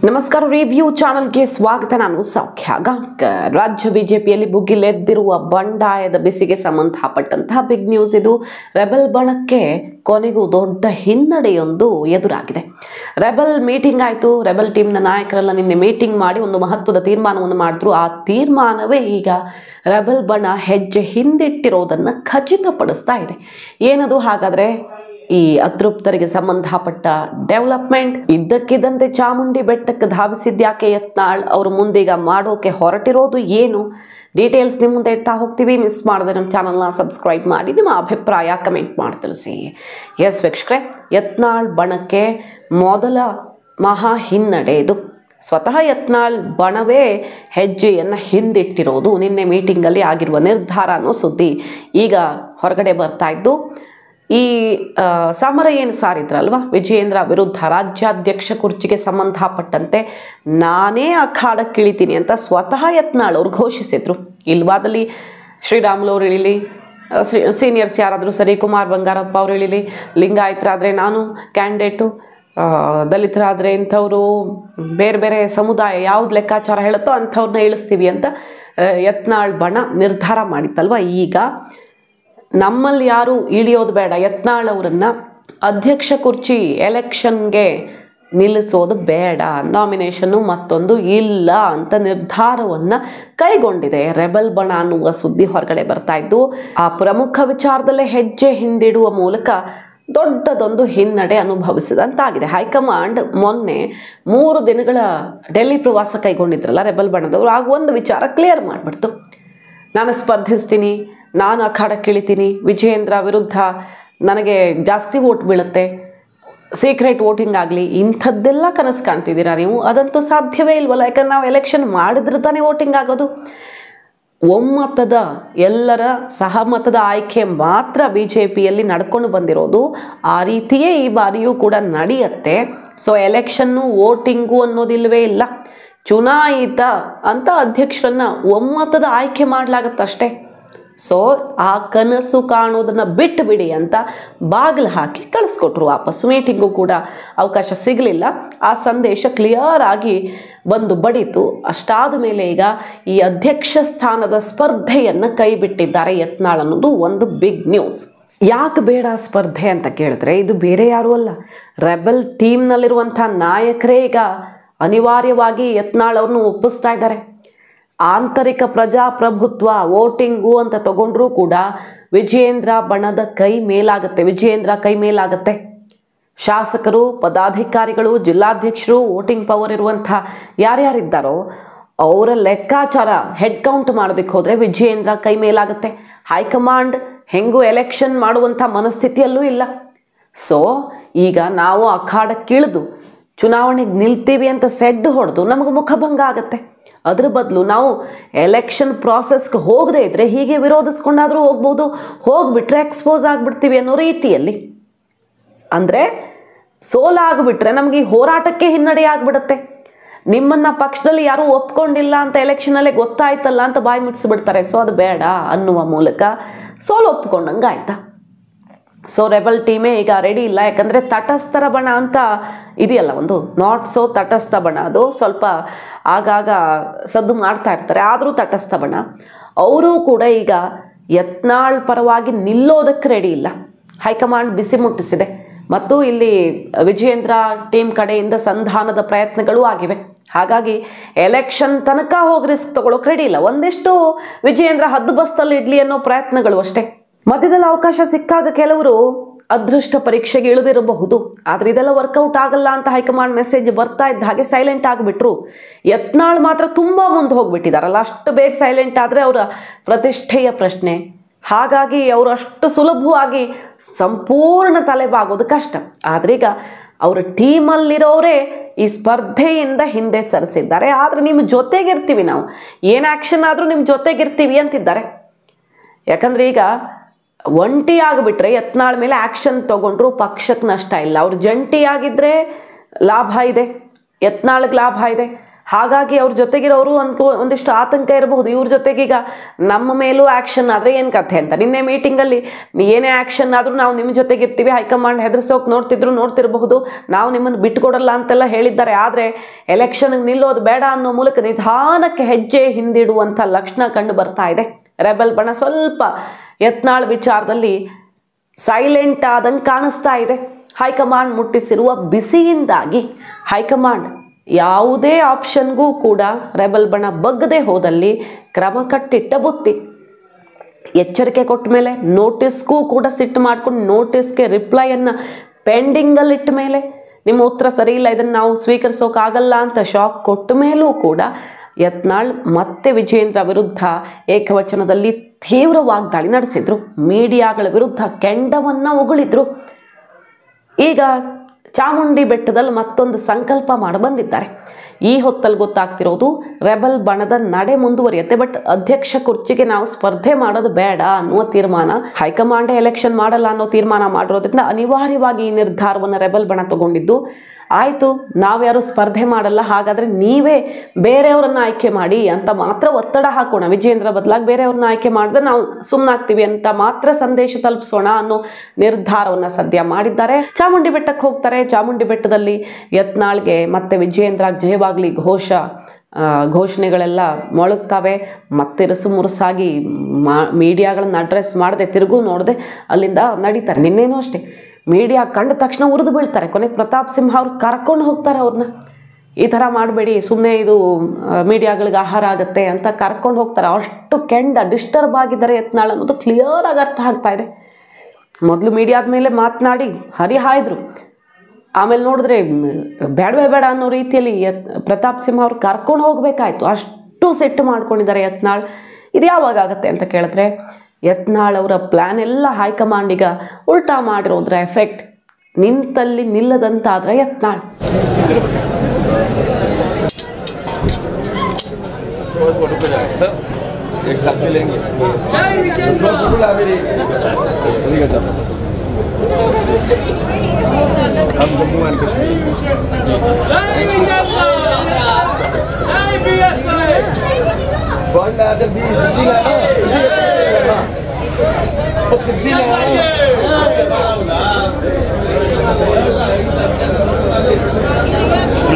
ನಮಸ್ಕಾರ ರಿವ್ಯೂ ಚಾನೆಲ್ಗೆ ಸ್ವಾಗತ. ನಾನು ಸೌಖ್ಯ ಗಾಂವ್ಕರ್. ರಾಜ್ಯ ಬಿಜೆಪಿಯಲ್ಲಿ ಭುಗಿಲೆದ್ದಿರುವ ಬಂಡಾಯದ ಬಿಸಿಗೆ ಸಂಬಂಧಪಟ್ಟಂತಹ ಬಿಗ್ ನ್ಯೂಸ್ ಇದು. ರೆಬೆಲ್ ಬಣಕ್ಕೆ ಕೊನೆಗೂ ದೊಡ್ಡ ಹಿನ್ನಡೆಯೊಂದು ಎದುರಾಗಿದೆ. ರೆಬೆಲ್ ಮೀಟಿಂಗ್ ಆಯಿತು. ರೆಬೆಲ್ ಟೀಮ್ನ ನಾಯಕರೆಲ್ಲ ನಿನ್ನೆ ಮೀಟಿಂಗ್ ಮಾಡಿ ಒಂದು ಮಹತ್ವದ ತೀರ್ಮಾನವನ್ನು ಮಾಡಿದ್ರು. ಆ ತೀರ್ಮಾನವೇ ಈಗ ರೆಬೆಲ್ ಬಣ ಹೆಜ್ಜೆ ಹಿಂದಿಟ್ಟಿರೋದನ್ನು ಖಚಿತಪಡಿಸ್ತಾ ಇದೆ. ಏನದು ಹಾಗಾದರೆ? ಈ ಅತೃಪ್ತರಿಗೆ ಸಂಬಂಧಪಟ್ಟ ಡೆವಲಪ್ಮೆಂಟ್. ಇದ್ದಕ್ಕಿದ್ದಂತೆ ಚಾಮುಂಡಿ ಬೆಟ್ಟಕ್ಕೆ ಧಾವಿಸಿದ್ಯಾಕೆ ಯತ್ನಾಳ್? ಅವರು ಮುಂದೀಗ ಮಾಡೋಕೆ ಹೊರಟಿರೋದು ಏನು? ಡೀಟೇಲ್ಸ್ ನಿಮ್ಮ ಮುಂದೆ ಇಡ್ತಾ ಹೋಗ್ತೀವಿ. ಮಿಸ್ ಮಾಡದೆ ನಮ್ಮ ಚಾನಲ್ನ ಸಬ್ಸ್ಕ್ರೈಬ್ ಮಾಡಿ ನಿಮ್ಮ ಅಭಿಪ್ರಾಯ ಕಮೆಂಟ್ ಮಾಡಿ ತಿಳಿಸಿ. ಎಸ್ ವೀಕ್ಷಕರೇ, ಯತ್ನಾಳ್ ಬಣಕ್ಕೆ ಮೊದಲ ಮಹಾ ಹಿನ್ನಡೆ ಇದು. ಸ್ವತಃ ಯತ್ನಾಳ್ ಬಣವೇ ಹೆಜ್ಜೆಯನ್ನು ಹಿಂದಿಟ್ಟಿರೋದು. ನಿನ್ನೆ ಮೀಟಿಂಗಲ್ಲಿ ಆಗಿರುವ ನಿರ್ಧಾರ ಅನ್ನೋ ಸುದ್ದಿ ಈಗ ಹೊರಗಡೆ ಬರ್ತಾ ಇದ್ದು, ಈ ಸಮರ ಏನು ಸಾರಿದ್ರಲ್ವಾ ವಿಜಯೇಂದ್ರ ವಿರುದ್ಧ ರಾಜ್ಯಾಧ್ಯಕ್ಷ ಕುರ್ಚಿಗೆ ಸಂಬಂಧಪಟ್ಟಂತೆ ನಾನೇ ಅಖಾಡಕ್ಕಿಳಿತೀನಿ ಅಂತ ಸ್ವತಃ ಯತ್ನಾಳ್ ಅವರು ಘೋಷಿಸಿದ್ರು. ಇಲ್ವಾದಲ್ಲಿ ಶ್ರೀರಾಮುಲು ಅವರು ಇಳಿಲಿ, ಸೀನಿಯರ್ಸ್ ಯಾರಾದರೂ ಸರಿ, ಕುಮಾರ್ ಬಂಗಾರಪ್ಪ ಅವರು ಇಳಿಲಿ, ಲಿಂಗಾಯತರಾದರೆ ನಾನು ಕ್ಯಾಂಡಿಡೇಟು, ದಲಿತರಾದರೆ ಇಂಥವರು, ಬೇರೆ ಬೇರೆ ಸಮುದಾಯ ಯಾವ್ದು ಲೆಕ್ಕಾಚಾರ ಹೇಳುತ್ತೋ ಅಂಥವ್ರನ್ನ ಇಳಿಸ್ತೀವಿ ಅಂತ ಯತ್ನಾಳ್ ಬಣ ನಿರ್ಧಾರ ಮಾಡಿತ್ತಲ್ವ. ಈಗ ನಮ್ಮಲ್ಲಿ ಯಾರು ಇಳಿಯೋದು ಬೇಡ, ಯತ್ನಾಳ್ ಅವರನ್ನು ಅಧ್ಯಕ್ಷ ಕುರ್ಚಿ ಎಲೆಕ್ಷನ್ಗೆ ನಿಲ್ಲಿಸೋದು ಬೇಡ, ನಾಮಿನೇಷನ್ನು ಮತ್ತೊಂದು ಇಲ್ಲ ಅಂತ ನಿರ್ಧಾರವನ್ನು ಕೈಗೊಂಡಿದೆ ರೆಬೆಲ್ ಬಣ ಅನ್ನುವ ಸುದ್ದಿ ಹೊರಗಡೆ ಬರ್ತಾ ಇದ್ದು, ಆ ಪ್ರಮುಖ ವಿಚಾರದಲ್ಲೇ ಹೆಜ್ಜೆ ಹಿಂದಿಡುವ ಮೂಲಕ ದೊಡ್ಡದೊಂದು ಹಿನ್ನಡೆ ಅನುಭವಿಸಿದಂತಾಗಿದೆ. ಹೈಕಮಾಂಡ್ ಮೊನ್ನೆ 3 ದಿನಗಳ ಡೆಲ್ಲಿ ಪ್ರವಾಸ ಕೈಗೊಂಡಿದ್ರಲ್ಲ ರೆಬೆಲ್ ಬಣದವರು, ಆಗ ಒಂದು ವಿಚಾರ ಕ್ಲಿಯರ್ ಮಾಡಿಬಿಡ್ತು. ನಾನು ಸ್ಪರ್ಧಿಸ್ತೀನಿ, ನಾನು ಅಖಾಡಕ್ಕಿಳಿತೀನಿ, ವಿಜಯೇಂದ್ರ ವಿರುದ್ಧ ನನಗೆ ಜಾಸ್ತಿ ವೋಟ್ ಬೀಳುತ್ತೆ, ಸೀಕ್ರೆಟ್ ವೋಟಿಂಗ್ ಆಗಲಿ, ಇಂಥದ್ದೆಲ್ಲ ಕನಸು ಕಾಣ್ತಿದ್ದೀರಾ ನೀವು? ಅದಂತೂ ಸಾಧ್ಯವೇ ಇಲ್ವಲ್ಲ. ಯಾಕಂದ್ರೆ ನಾವು ಎಲೆಕ್ಷನ್ ಮಾಡಿದ್ರೆ ತಾನೇ ವೋಟಿಂಗ್ ಆಗೋದು. ಒಮ್ಮತದ ಎಲ್ಲರ ಸಹಮತದ ಆಯ್ಕೆ ಮಾತ್ರ ಬಿ ಜೆ ಪಿಯಲ್ಲಿ ನಡ್ಕೊಂಡು ಬಂದಿರೋದು. ಆ ರೀತಿಯೇ ಈ ಬಾರಿಯೂ ಕೂಡ ನಡೆಯುತ್ತೆ. ಸೊ ಎಲೆಕ್ಷನ್ನು ವೋಟಿಂಗು ಅನ್ನೋದಿಲ್ವೇ ಇಲ್ಲ. ಚುನಾಯಿತ ಅಂತ ಅಧ್ಯಕ್ಷರನ್ನ ಒಮ್ಮತದ ಆಯ್ಕೆ ಮಾಡಲಾಗತ್ತಷ್ಟೇ. ಸೊ ಆ ಕನಸು ಕಾಣೋದನ್ನು ಬಿಟ್ಟು ಬಿಡಿ ಅಂತ ಬಾಗಿಲು ಹಾಕಿ ಕಳಿಸ್ಕೊಟ್ರು ವಾಪಸ್. ಮೀಟಿಂಗು ಕೂಡ ಅವಕಾಶ ಸಿಗಲಿಲ್ಲ. ಆ ಸಂದೇಶ ಕ್ಲಿಯರ್ ಆಗಿ ಬಂದು ಬಡಿತು. ಅಷ್ಟಾದ ಮೇಲೆ ಈಗ ಈ ಅಧ್ಯಕ್ಷ ಸ್ಥಾನದ ಸ್ಪರ್ಧೆಯನ್ನು ಕೈ ಬಿಟ್ಟಿದ್ದಾರೆ ಯತ್ನಾಳ್ ಅನ್ನೋದು ಒಂದು ಬಿಗ್ ನ್ಯೂಸ್. ಯಾಕೆ ಬೇಡ ಸ್ಪರ್ಧೆ ಅಂತ ಕೇಳಿದ್ರೆ, ಇದು ಬೇರೆ ಯಾರೂ ಅಲ್ಲ, ರೆಬೆಲ್ ಟೀಮ್ನಲ್ಲಿರುವಂಥ ನಾಯಕರೇ ಈಗ ಅನಿವಾರ್ಯವಾಗಿ ಯತ್ನಾಳ್ ಅವ್ರನ್ನು ಒಪ್ಪಿಸ್ತಾ ಇದ್ದಾರೆ. ಆಂತರಿಕ ಪ್ರಜಾಪ್ರಭುತ್ವ ವೋಟಿಂಗು ಅಂತ ತಗೊಂಡ್ರೂ ಕೂಡ ವಿಜಯೇಂದ್ರ ಬಣದ ಕೈ ಮೇಲಾಗುತ್ತೆ, ವಿಜಯೇಂದ್ರ ಕೈ ಮೇಲಾಗುತ್ತೆ. ಶಾಸಕರು, ಪದಾಧಿಕಾರಿಗಳು, ಜಿಲ್ಲಾಧ್ಯಕ್ಷರು, ವೋಟಿಂಗ್ ಪವರ್ ಇರುವಂಥ ಯಾರ್ಯಾರಿದ್ದಾರೋ ಅವರ ಲೆಕ್ಕಾಚಾರ ಹೆಡ್ ಕೌಂಟ್ ಮಾಡೋದಕ್ಕೆ ಹೋದರೆ ವಿಜಯೇಂದ್ರ ಕೈ ಮೇಲಾಗುತ್ತೆ. ಹೈಕಮಾಂಡ್ ಹೆಂಗೂ ಎಲೆಕ್ಷನ್ ಮಾಡುವಂಥ ಮನಸ್ಥಿತಿಯಲ್ಲೂ ಇಲ್ಲ. ಸೊ ಈಗ ನಾವು ಅಖಾಡಕ್ಕಿಳಿದು ಚುನಾವಣೆಗೆ ನಿಲ್ತೀವಿ ಅಂತ ಸೆಡ್ಡು ಹೊಡೆದು ನಮಗೆ ಮುಖಭಂಗ ಆಗುತ್ತೆ. ಅದ್ರ ಬದಲು ನಾವು ಎಲೆಕ್ಷನ್ ಪ್ರಾಸೆಸ್ಗೆ ಹೋಗದೇ ಇದ್ದರೆ ಹೀಗೆ ವಿರೋಧಿಸ್ಕೊಂಡಾದರೂ ಹೋಗ್ಬೋದು, ಹೋಗ್ಬಿಟ್ರೆ ಎಕ್ಸ್ಪೋಸ್ ಆಗಿಬಿಡ್ತೀವಿ ಅನ್ನೋ ರೀತಿಯಲ್ಲಿ. ಅಂದರೆ ಸೋಲಾಗ್ಬಿಟ್ರೆ ನಮಗೆ ಈ ಹೋರಾಟಕ್ಕೆ ಹಿನ್ನಡೆ ಆಗಿಬಿಡುತ್ತೆ. ನಿಮ್ಮನ್ನು ಪಕ್ಷದಲ್ಲಿ ಯಾರೂ ಒಪ್ಕೊಂಡಿಲ್ಲ ಅಂತ ಎಲೆಕ್ಷನಲ್ಲೇ ಗೊತ್ತಾಯ್ತಲ್ಲ ಅಂತ ಬಾಯಿ ಮುಚ್ಚಿಸ್ಬಿಡ್ತಾರೆ. ಸೊ ಅದು ಬೇಡ ಅನ್ನುವ ಮೂಲಕ ಸೋಲು ಒಪ್ಕೊಂಡಂಗೆ ಆಯ್ತಾ. ಸೊ ರೆಬೆಲ್ ಟೀಮೇ ಈಗ ರೆಡಿ ಇಲ್ಲ. ಯಾಕಂದರೆ ತಟಸ್ಥರ ಬಣ ಅಂತ ಇದೆಯಲ್ಲ ಒಂದು, ನಾಟ್ ಸೋ ತಟಸ್ಥ ಬಣ, ಅದು ಸ್ವಲ್ಪ ಆಗಾಗ ಸದ್ದು ಮಾಡ್ತಾ ಇರ್ತಾರೆ, ಆದರೂ ತಟಸ್ಥ ಬಣ ಅವರು ಕೂಡ ಈಗ ಯತ್ನಾಳ್ ಪರವಾಗಿ ನಿಲ್ಲೋದಕ್ಕೆ ರೆಡಿ ಇಲ್ಲ. ಹೈಕಮಾಂಡ್ ಬಿಸಿ ಮುಟ್ಟಿಸಿದೆ ಮತ್ತು ಇಲ್ಲಿ ವಿಜಯೇಂದ್ರ ಟೀಮ್ ಕಡೆಯಿಂದ ಸಂಧಾನದ ಪ್ರಯತ್ನಗಳೂ ಆಗಿವೆ. ಹಾಗಾಗಿ ಎಲೆಕ್ಷನ್ ತನಕ ಹೋಗಿ ರಿಸ್ಕ್ ತಗೊಳ್ಳೋಕೆ ರೆಡಿ ಇಲ್ಲ. ಒಂದಿಷ್ಟು ವಿಜಯೇಂದ್ರ ಹದ್ದು ಬಸ್ತಲ್ಲಿ ಇಡ್ಲಿ ಅನ್ನೋ ಪ್ರಯತ್ನಗಳು ಅಷ್ಟೇ. ಮಧ್ಯದಲ್ಲಿ ಅವಕಾಶ ಸಿಕ್ಕಾಗ ಕೆಲವರು ಅದೃಷ್ಟ ಪರೀಕ್ಷೆಗೆ ಇಳಿದಿರಬಹುದು. ಆದರೆ ಇದೆಲ್ಲ ವರ್ಕೌಟ್ ಆಗಲ್ಲ ಅಂತ ಹೈಕಮಾಂಡ್ ಮೆಸೇಜ್ ಬರ್ತಾ ಇದ್ದ ಹಾಗೆ ಸೈಲೆಂಟ್ ಆಗಿಬಿಟ್ರು. ಯತ್ನಾಳ್ ಮಾತ್ರ ತುಂಬ ಮುಂದೆ ಹೋಗ್ಬಿಟ್ಟಿದ್ದಾರಲ್ಲ, ಅಷ್ಟು ಬೇಗ ಸೈಲೆಂಟ್ ಆದರೆ ಅವರ ಪ್ರತಿಷ್ಠೆಯ ಪ್ರಶ್ನೆ. ಹಾಗಾಗಿ ಅವರು ಅಷ್ಟು ಸುಲಭವಾಗಿ ಸಂಪೂರ್ಣ ತಲೆಬಾಗೋದು ಕಷ್ಟ. ಆದರೆ ಈಗ ಅವರ ಟೀಮಲ್ಲಿರೋರೇ ಈ ಸ್ಪರ್ಧೆಯಿಂದ ಹಿಂದೆ ಸರಿಸಿದ್ದಾರೆ. ಆದರೆ ನಿಮ್ಮ ಜೊತೆಗಿರ್ತೀವಿ ನಾವು, ಏನು ಆ್ಯಕ್ಷನ್ ಆದರೂ ನಿಮ್ಮ ಜೊತೆಗಿರ್ತೀವಿ ಅಂತಿದ್ದಾರೆ. ಯಾಕಂದರೆ ಈಗ ಒಂಟಿಯಾಗಿಬಿಟ್ರೆ ಯತ್ನಾಳ್ ಮೇಲೆ ಆ್ಯಕ್ಷನ್ ತೊಗೊಂಡ್ರು ಪಕ್ಷಕ್ಕೆ ನಷ್ಟ ಇಲ್ಲ. ಅವ್ರು ಜಂಟಿಯಾಗಿದ್ದರೆ ಲಾಭ ಇದೆ, ಯತ್ನಾಳ್ಗೆ ಲಾಭ ಇದೆ. ಹಾಗಾಗಿ ಅವ್ರ ಜೊತೆಗಿರೋರು ಒಂದಿಷ್ಟು ಆತಂಕ ಇರಬಹುದು, ಇವ್ರ ಜೊತೆಗೀಗ ನಮ್ಮ ಮೇಲೂ ಆ್ಯಕ್ಷನ್ ಆದರೆ ಏನು ಕಥೆ ಅಂತ. ನಿನ್ನೆ ಮೀಟಿಂಗಲ್ಲಿ ಏನೇ ಆ್ಯಕ್ಷನ್ ಆದರೂ ನಾವು ನಿಮ್ಮ ಜೊತೆಗಿರ್ತೀವಿ, ಹೈಕಮಾಂಡ್ ಹೆದರ್ಸೋಕೆ ನೋಡ್ತಿರಬಹುದು, ನಾವು ನಿಮ್ಮನ್ನು ಬಿಟ್ಟುಕೊಡಲ್ಲ ಅಂತೆಲ್ಲ ಹೇಳಿದ್ದಾರೆ. ಆದರೆ ಎಲೆಕ್ಷನ್ಗೆ ನಿಲ್ಲೋದು ಬೇಡ ಅನ್ನೋ ಮೂಲಕ ನಿಧಾನಕ್ಕೆ ಹೆಜ್ಜೆ ಹಿಂದಿಡುವಂಥ ಲಕ್ಷಣ ಕಂಡು ಬರ್ತಾ ಇದೆ. ರೆಬಲ್ ಬಣ ಸ್ವಲ್ಪ ಯತ್ನಾಳ್ ವಿಚಾರದಲ್ಲಿ ಸೈಲೆಂಟ್ ಆದಂಗೆ ಕಾಣಿಸ್ತಾ ಇದೆ. ಹೈಕಮಾಂಡ್ ಮುಟ್ಟಿಸಿರುವ ಬಿಸಿಯಿಂದಾಗಿ ಹೈಕಮಾಂಡ್ ಯಾವುದೇ ಆಪ್ಷನ್ಗೂ ಕೂಡ ರೆಬಲ್ ಬಣ ಬಗ್ಗದೆ ಹೋದಲ್ಲಿ ಕ್ರಮ ಕಟ್ಟಿಟ್ಟ ಬುತ್ತಿ. ಎಚ್ಚರಿಕೆ ಕೊಟ್ಟ ಮೇಲೆ ನೋಟಿಸ್ಗೂ ಕೂಡ ಸಿಟ್ಟು ಮಾಡ್ಕೊಂಡು ನೋಟಿಸ್ಗೆ ರಿಪ್ಲೈಯನ್ನು ಪೆಂಡಿಂಗಲ್ಲಿಟ್ಟ ಮೇಲೆ ನಿಮ್ಮ ಉತ್ತರ ಸರಿ ಇಲ್ಲ, ಇದನ್ನು ನಾವು ಸ್ವೀಕರಿಸೋಕ್ಕಾಗಲ್ಲ ಅಂತ ಶಾಕ್ ಕೊಟ್ಟ ಮೇಲೂ ಕೂಡ ಯತ್ನಾಳ್ ಮತ್ತೆ ವಿಜಯೇಂದ್ರ ವಿರುದ್ಧ ಏಕವಚನದಲ್ಲಿ ತೀವ್ರ ವಾಗ್ದಾಳಿ ನಡೆಸಿದ್ರು. ಮೀಡಿಯಾಗಳ ವಿರುದ್ಧ ಕೆಂಡವನ್ನು ಉಗುಳಿದ್ರು. ಈಗ ಚಾಮುಂಡಿ ಬೆಟ್ಟದಲ್ಲಿ ಮತ್ತೊಂದು ಸಂಕಲ್ಪ ಮಾಡಿ ಬಂದಿದ್ದಾರೆ. ಈ ಹೊತ್ತಲ್ಲಿ ಗೊತ್ತಾಗ್ತಿರೋದು ರೆಬಲ್ ಬಣದ ನಡೆ ಮುಂದುವರಿಯುತ್ತೆ, ಬಟ್ ಅಧ್ಯಕ್ಷ ಕುರ್ಚಿಗೆ ನಾವು ಸ್ಪರ್ಧೆ ಮಾಡೋದು ಬೇಡ ಅನ್ನುವ ತೀರ್ಮಾನ ಹೈಕಮಾಂಡ್ ಎಲೆಕ್ಷನ್ ಮಾಡಲ್ಲ ಅನ್ನೋ ತೀರ್ಮಾನ ಮಾಡಿರೋದ್ರಿಂದ ಅನಿವಾರ್ಯವಾಗಿ ಈ ನಿರ್ಧಾರವನ್ನು ರೆಬಲ್ ಬಣ ತಗೊಂಡಿದ್ದು. ಆಯಿತು, ನಾವ್ಯಾರು ಸ್ಪರ್ಧೆ ಮಾಡಲ್ಲ, ಹಾಗಾದರೆ ನೀವೇ ಬೇರೆಯವರನ್ನ ಆಯ್ಕೆ ಮಾಡಿ ಅಂತ ಮಾತ್ರ ಒತ್ತಡ ಹಾಕೋಣ. ವಿಜಯೇಂದ್ರ ಬದಲಾಗಿ ಬೇರೆಯವ್ರನ್ನ ಆಯ್ಕೆ ಮಾಡಿದ್ರೆ ನಾವು ಸುಮ್ಮನಾಗ್ತೀವಿ ಅಂತ ಮಾತ್ರ ಸಂದೇಶ ತಲುಪಿಸೋಣ ಅನ್ನೋ ನಿರ್ಧಾರವನ್ನು ಸದ್ಯ ಮಾಡಿದ್ದಾರೆ. ಚಾಮುಂಡಿ ಬೆಟ್ಟಕ್ಕೆ ಹೋಗ್ತಾರೆ. ಚಾಮುಂಡಿ ಬೆಟ್ಟದಲ್ಲಿ ಯತ್ನಾಳ್ಗೆ ಮತ್ತೆ ವಿಜಯೇಂದ್ರ ಜಯವಾಗಲಿ ಘೋಷಣೆಗಳೆಲ್ಲ ಮೊಳಗ್ತವೆ. ಮತ್ತೆ ಮುರುಸಾಗಿ ಮೀಡಿಯಾಗಳನ್ನು ಅಡ್ರೆಸ್ ಮಾಡದೆ ತಿರುಗೂ ನೋಡದೆ ಅಲ್ಲಿಂದ ನಡೀತಾರೆ. ನಿನ್ನೇನೂ ಅಷ್ಟೇ ಮೀಡಿಯಾ ಕಂಡ ತಕ್ಷಣ ಉರಿದು ಬೀಳ್ತಾರೆ. ಕೊನೆಗೆ ಪ್ರತಾಪ್ ಸಿಂಹ ಅವ್ರು ಕರ್ಕೊಂಡು ಹೋಗ್ತಾರೆ ಅವ್ರನ್ನ. ಈ ಥರ ಮಾಡಬೇಡಿ, ಸುಮ್ಮನೆ ಇದು ಮೀಡಿಯಾಗಳಿಗೆ ಆಹಾರ ಆಗುತ್ತೆ ಅಂತ ಕರ್ಕೊಂಡು ಹೋಗ್ತಾರೆ. ಅಷ್ಟು ಡಿಸ್ಟರ್ಬ್ ಆಗಿದ್ದಾರೆ ಯತ್ನಾಳ್ ಅನ್ನೋದು ಕ್ಲಿಯರಾಗಿ ಅರ್ಥ ಆಗ್ತಾ ಇದೆ. ಮೊದಲು ಮೀಡಿಯಾದ ಮೇಲೆ ಮಾತನಾಡಿ ಹರಿಹಾಯ್ದ್ರು, ಆಮೇಲೆ ನೋಡಿದ್ರೆ ಬೇಡವೇ ಬೇಡ ಅನ್ನೋ ರೀತಿಯಲ್ಲಿ ಪ್ರತಾಪ್ ಸಿಂಹ ಅವ್ರು ಕರ್ಕೊಂಡು ಹೋಗಬೇಕಾಯ್ತು. ಅಷ್ಟು ಸೆಟ್ಟು ಮಾಡ್ಕೊಂಡಿದ್ದಾರೆ ಯತ್ನಾಳ್. ಇದು ಯಾವಾಗ ಆಗುತ್ತೆ ಅಂತ ಕೇಳಿದ್ರೆ ಯತ್ನಾಳ್ ಅವರ ಪ್ಲ್ಯಾನ್ ಎಲ್ಲ ಹೈಕಮಾಂಡಿಗ ಉಲ್ಟಾ ಮಾಡಿರೋದ್ರ ಎಫೆಕ್ಟ್ ನಿಂತಲ್ಲಿ ನಿಲ್ಲದಂತಾದ್ರೆ ಯತ್ನಾಳ್.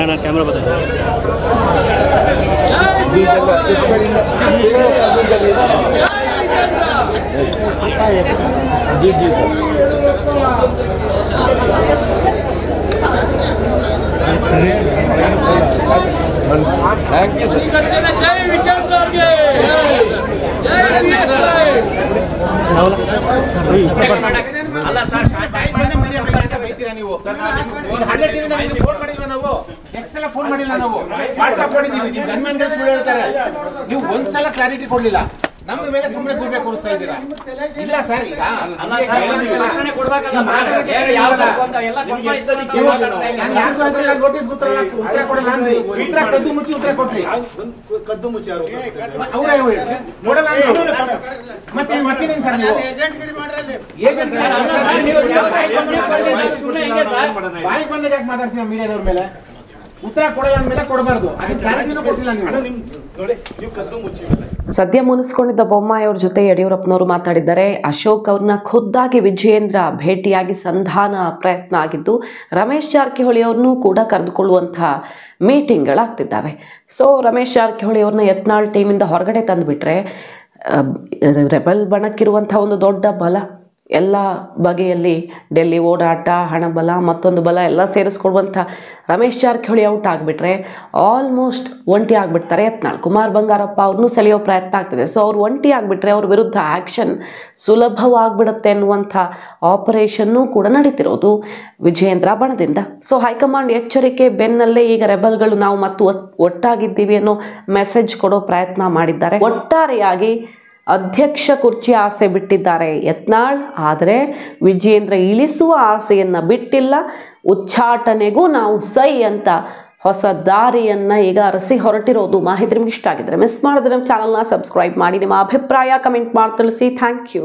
ना कैमरा बता जी जी सर थैंक यू सर जय विजयेंद्र ಅಲ್ಲ ಸರ್ ನೀವು ಫೋನ್ ಮಾಡಿಲ್ಲ, ನಾವು ಎಷ್ಟು ಸಲ ಫೋನ್ ಮಾಡಿಲ್ಲ, ನಾವು ವಾಟ್ಸ್ಆಪ್ ಮಾಡಿದ್ದೀವಿ. ಗನ್ಮನ್ಗಳು ಸುಳ್ಳು ಹೇಳ್ತಾರೆ, ನೀವು ಒಂದ್ಸಲ ಕ್ಲಾರಿಟಿ ಕೊಡ್ಲಿಲ್ಲ, ನಮ್ಮ ಮೇಲೆ ಸುಮ್ಮನೆ ಕೂರ್ಬೇಕು ಅನಿಸ್ತಾ ಇದ್ದೀರಾ? ಇಲ್ಲ ಸರ್, ಈಗ ನೋಟಿಸ್ ಉತ್ತರ ಕೊಡಲ್ಲ ಅಂದ್ರಿ, ಕದ್ದು ಮುಚ್ಚಿ ಉತ್ತರ ಕೊಟ್ರಿ, ಕದ್ದು ಮುಚ್ಚಿ ಅವರೇ ಕೊಡಲ್ಲ ಮತ್ತೆ ಮತ್ತೇನೇನು ಸರ್ ನೀವು ಬಾಯಿ ಬಂದಾಗ ಯಾಕೆ ಮಾತಾಡ್ತೀರಾ ಮೀಡಿಯಾದವ್ರ ಮೇಲೆ? ಉತ್ತರ ಕೊಡಲ್ಲ ಅಂದ್ಮೇಲೆ ಕೊಡಬಾರ್ದು, ಕೊಟ್ಟಿಲ್ಲ ನೀವು. ಸದ್ಯ ಮುನಿಸ್ಕೊಂಡಿದ್ದ ಬೊಮ್ಮಾಯಿ ಅವ್ರ ಜೊತೆ ಯಡಿಯೂರಪ್ಪನವರು ಮಾತಾಡಿದ್ದಾರೆ. ಅಶೋಕ್ ಅವ್ರನ್ನ ಖುದ್ದಾಗಿ ವಿಜಯೇಂದ್ರ ಭೇಟಿಯಾಗಿ ಸಂಧಾನ ಪ್ರಯತ್ನ ಆಗಿದ್ದು, ರಮೇಶ್ ಜಾರಕಿಹೊಳಿ ಅವ್ರನ್ನೂ ಕೂಡ ಕರೆದುಕೊಳ್ಳುವಂತಹ ಮೀಟಿಂಗ್ಗಳಾಗ್ತಿದ್ದಾವೆ. ಸೊ ರಮೇಶ್ ಜಾರಕಿಹೊಳಿ ಅವ್ರನ್ನ ಯತ್ನಾಳ್ ಟೀಮಿಂದ ಹೊರಗಡೆ ತಂದುಬಿಟ್ರೆ ರೆಬಲ್ ಬಣಕ್ಕಿರುವಂಥ ಒಂದು ದೊಡ್ಡ ಬಲ, ಎಲ್ಲ ಬಗೆಯಲ್ಲಿ ಡೆಲ್ಲಿ ಓಡಾಟ, ಹಣಬಲ, ಮತ್ತೊಂದು ಬಲ ಎಲ್ಲ ಸೇರಿಸ್ಕೊಡುವಂಥ ರಮೇಶ್ ಜಾರಕಿಹೊಳಿ ಔಟ್ ಆಗಿಬಿಟ್ರೆ ಆಲ್ಮೋಸ್ಟ್ ಒಂಟಿ ಆಗಿಬಿಡ್ತಾರೆ ಯತ್ನಾಳ್. ಕುಮಾರ್ ಬಂಗಾರಪ್ಪ ಅವ್ರನ್ನೂ ಸೆಳೆಯೋ ಪ್ರಯತ್ನ ಆಗ್ತಿದೆ. ಸೊ ಅವ್ರು ಒಂಟಿ ಆಗಿಬಿಟ್ರೆ ಅವ್ರ ವಿರುದ್ಧ ಆ್ಯಕ್ಷನ್ ಸುಲಭವಾಗಿಬಿಡುತ್ತೆ ಅನ್ನುವಂಥ ಆಪರೇಷನ್ನೂ ಕೂಡ ನಡೀತಿರೋದು ವಿಜಯೇಂದ್ರ ಬಣದಿಂದ. ಸೊ ಹೈಕಮಾಂಡ್ ಎಚ್ಚರಿಕೆ ಬೆನ್ನಲ್ಲೇ ಈಗ ರೆಬಲ್ಗಳು ನಾವು ಮತ್ತು ಒಟ್ಟಾಗಿದ್ದೀವಿ ಅನ್ನೋ ಮೆಸೇಜ್ ಕೊಡೋ ಪ್ರಯತ್ನ ಮಾಡಿದ್ದಾರೆ. ಒಟ್ಟಾರೆಯಾಗಿ ಅಧ್ಯಕ್ಷ ಕುರ್ಚಿ ಆಸೆ ಬಿಟ್ಟಿದ್ದಾರೆ ಯತ್ನಾಳ್, ಆದರೆ ವಿಜಯೇಂದ್ರ ಇಳಿಸುವ ಆಸೆಯನ್ನು ಬಿಟ್ಟಿಲ್ಲ. ಉಚ್ಚಾಟನೆಗೂ ನಾವು ಸೈ ಅಂತ ಹೊಸ ದಾರಿಯನ್ನು ಈಗ ಅರಸಿ ಹೊರಟಿರೋದು. ಮಾಹಿತಿ ನಿಮ್ಗೆ ಇಷ್ಟ ಆಗಿದ್ರೆ ಮಿಸ್ ಮಾಡಿದ್ರೆ ನಮ್ಮ ಚಾನಲ್ನ ಸಬ್ಸ್ಕ್ರೈಬ್ ಮಾಡಿ, ನಿಮ್ಮ ಅಭಿಪ್ರಾಯ ಕಮೆಂಟ್ ಮಾಡಿ ತಿಳಿಸಿ. Thank you.